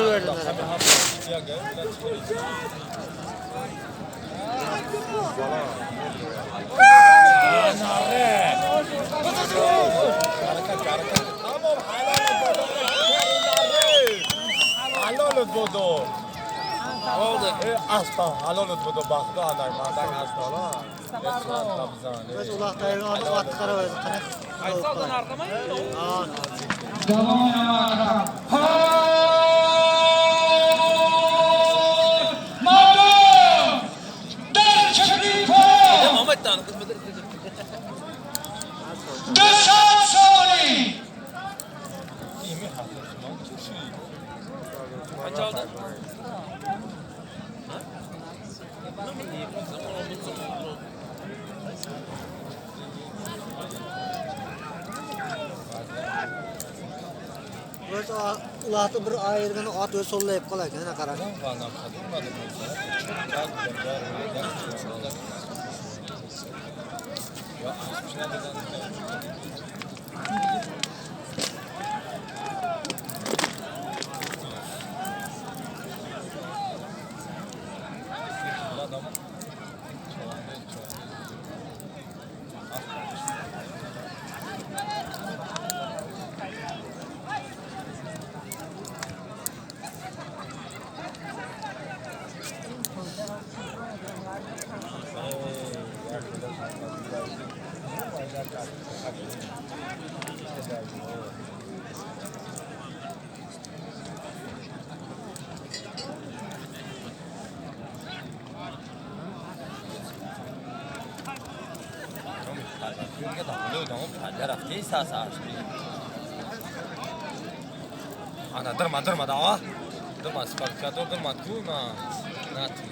verdin. Halal bodo. Oldu. Aslan halal bodo baktı adam. Madak aslan. Biz ulaqdayı atı qara verdik. Aysaldan arkamayın mı? Devam oynamakta. Madem! Der Çekriko! Mehmet Tanrı kız mıdır? Desat Soli! İmi hafifman kişi. Kaç aldın? Biz ulaqda bir ayırgını at öz sollayıp qalayken ana qara. Bana kadınmadı mı? Ya hiçbir şey Ana durma daha. Durma spakatör durma tu na. Na tu.